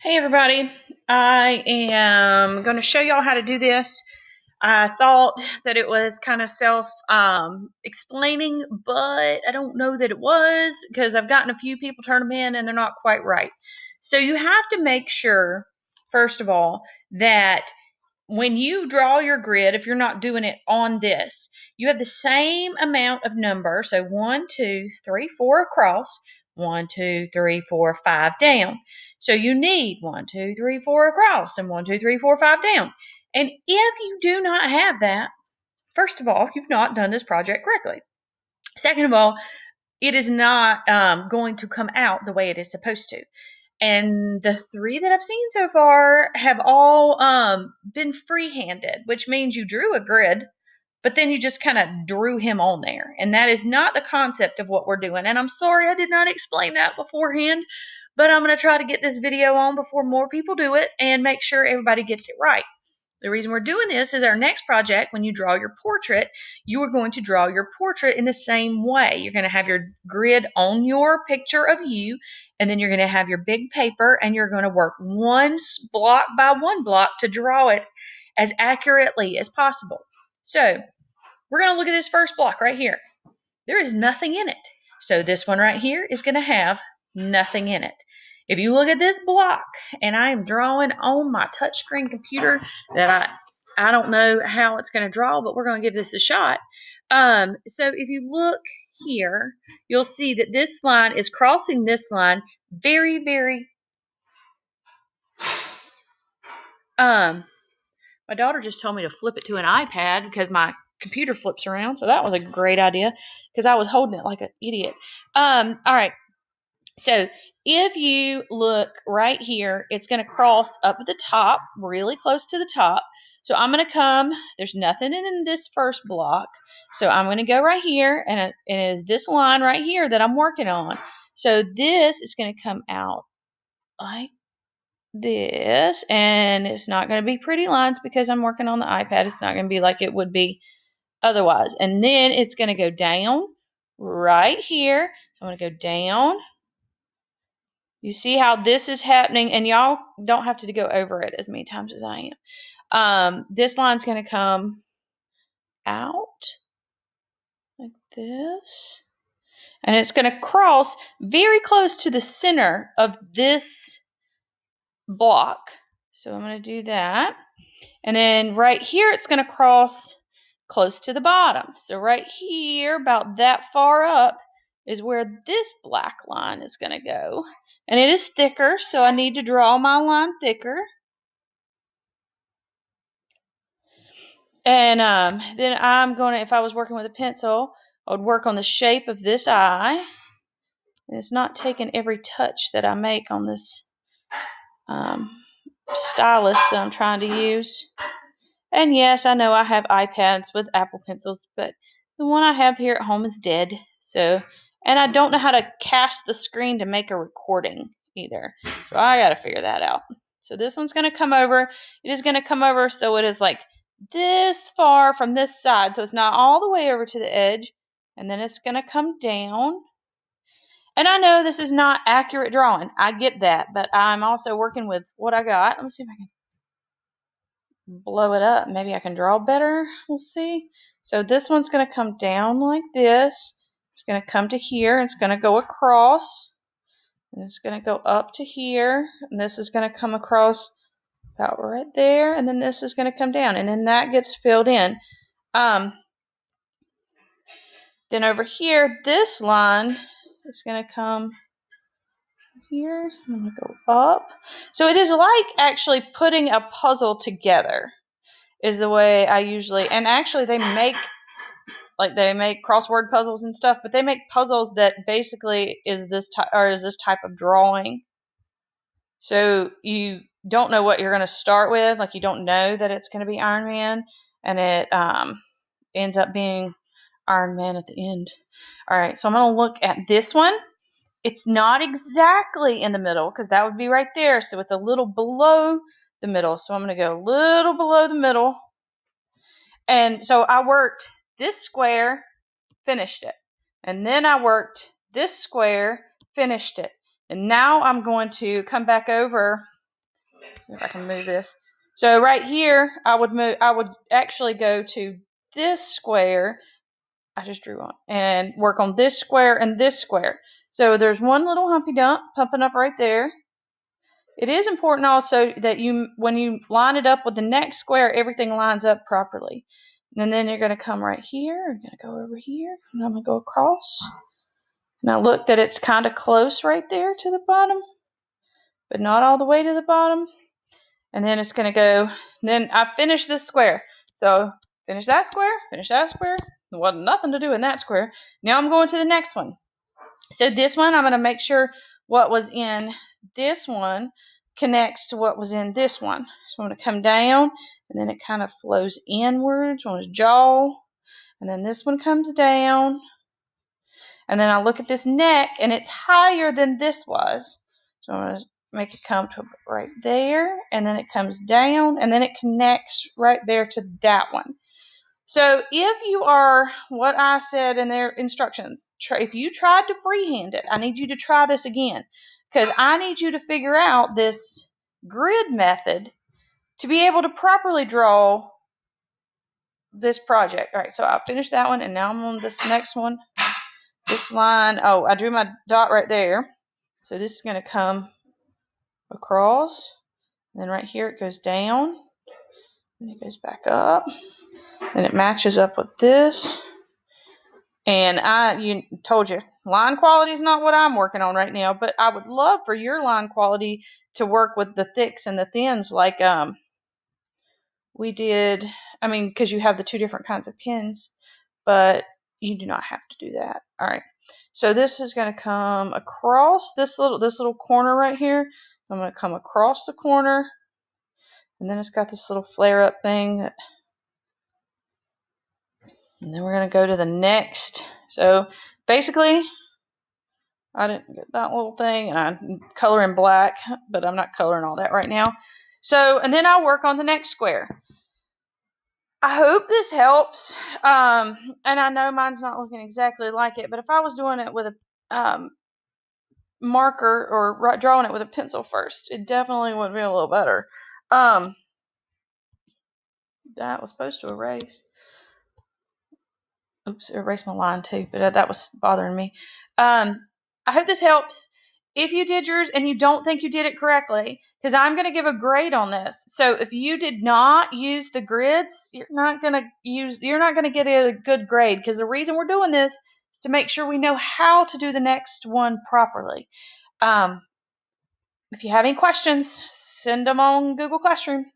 Hey everybody, I am going to show y'all how to do this. I thought that it was kind of self-explaining, but I don't know that it was because I've gotten a few people turn them in and they're not quite right. So you have to make sure, first of all, that when you draw your grid, if you're not doing it on this, you have the same amount of number. So 1, 2, 3, 4 across, 1, 2, 3, 4, 5 down. So you need 1, 2, 3, 4 across and 1, 2, 3, 4, 5 down. And if you do not have that, first of all, you've not done this project correctly. Second of all, it is not going to come out the way it is supposed to. And the 3 that I've seen so far have all been free-handed, which means you drew a grid, but then you just kind of drew him on there. And that is not the concept of what we're doing. And I'm sorry I did not explain that beforehand, but I'm going to try to get this video on before more people do it and make sure everybody gets it right. The reason we're doing this is our next project, when you draw your portrait, you are going to draw your portrait in the same way. You're going to have your grid on your picture of you, and then you're going to have your big paper, and you're going to work one block by one block to draw it as accurately as possible. So we're going to look at this first block right here. There is nothing in it. So this one right here is going to have nothing in it. If you look at this block, and I am drawing on my touchscreen computer that I don't know how it's going to draw, but we're going to give this a shot. So if you look here, you'll see that this line is crossing this line very, very. My daughter just told me to flip it to an iPad because my computer flips around, so that was a great idea because I was holding it like an idiot. All right. So if you look right here, it's going to cross up at the top, really close to the top. So I'm going to come, there's nothing in this first block. So I'm going to go right here, and it is this line right here that I'm working on. So this is going to come out like this, and it's not going to be pretty lines because I'm working on the iPad. It's not going to be like it would be otherwise. And then it's going to go down right here. So I'm going to go down. You see how this is happening, and y'all don't have to go over it as many times as I am. This line's going to come out like this, and it's going to cross very close to the center of this block. So I'm going to do that. And then right here, it's going to cross close to the bottom. So right here, about that far up, is where this black line is going to go. And it is thicker, so I need to draw my line thicker. And then I'm going to, if I was working with a pencil, I would work on the shape of this eye. And it's not taking every touch that I make on this stylus that I'm trying to use. And yes, I know I have iPads with Apple Pencils, but the one I have here at home is dead. So, and I don't know how to cast the screen to make a recording either. So I got to figure that out. So this one's going to come over. It is going to come over so it is like this far from this side. So it's not all the way over to the edge. And then it's going to come down. And I know this is not accurate drawing. I get that. But I'm also working with what I got. Let me see if I can blow it up. Maybe I can draw better. We'll see. So this one's going to come down like this. It's going to come to here. It's going to go across. And it's going to go up to here. And this is going to come across about right there. And then this is going to come down. And then that gets filled in. Then over here, this line is going to come here. I'm going to go up. So it is like actually putting a puzzle together. Is the way I usually, and actually they make crossword puzzles and stuff, but they make puzzles that basically is this type of drawing. So you don't know what you're going to start with, like you don't know that it's going to be Iron Man, and it ends up being Iron Man at the end. All right, so I'm going to look at this one. It's not exactly in the middle because that would be right there, so it's a little below the middle. So I'm going to go a little below the middle. And so I worked this square, finished it. And then I worked this square, finished it. And now I'm going to come back over if I can move this. So right here, I would actually go to this square. I just drew on, and work on this square and this square. So there's one little Humpty Dump pumping up right there. It is important also that when you line it up with the next square, everything lines up properly. And then you're going to come right here. I'm going to go over here, and I'm going to go across. Now look that it's kind of close right there to the bottom, but not all the way to the bottom. And then it's going to go, then I finished this square. So finish that square, finish that square. There wasn't nothing to do in that square. Now I'm going to the next one. So this one, I'm going to make sure what was in this one connects to what was in this one. So I'm going to come down, and then it kind of flows inwards on his jaw. And then this one comes down. And then I look at this neck, and it's higher than this was. So I'm going to make it come to right there, and then it comes down, and then it connects right there to that one. So if you are what I said in their instructions, if you tried to freehand it, I need you to try this again, because I need you to figure out this grid method to be able to properly draw this project. All right, so I finished that one, and now I'm on this next one. This line, oh, I drew my dot right there. So this is going to come across. Then right here it goes down. Then it goes back up. Then it matches up with this. And you told you, line quality is not what I'm working on right now, but I would love for your line quality to work with the thicks and the thins like we did. I mean, because you have the two different kinds of pins, but you do not have to do that. All right. So this is going to come across this little corner right here. I'm going to come across the corner, and then it's got this little flare up thing that, and then we're going to go to the next. So basically, I didn't get that little thing, and I'm coloring black, but I'm not coloring all that right now. So, and then I'll work on the next square. I hope this helps. And I know mine's not looking exactly like it, but if I was doing it with a marker or drawing it with a pencil first, it definitely would be a little better. That was supposed to erase. Oops, erase my line too, but that was bothering me. I hope this helps. If you did yours and you don't think you did it correctly, because I'm going to give a grade on this. So if you did not use the grids, you're not going to get a good grade, because the reason we're doing this is to make sure we know how to do the next one properly. If you have any questions, send them on Google Classroom.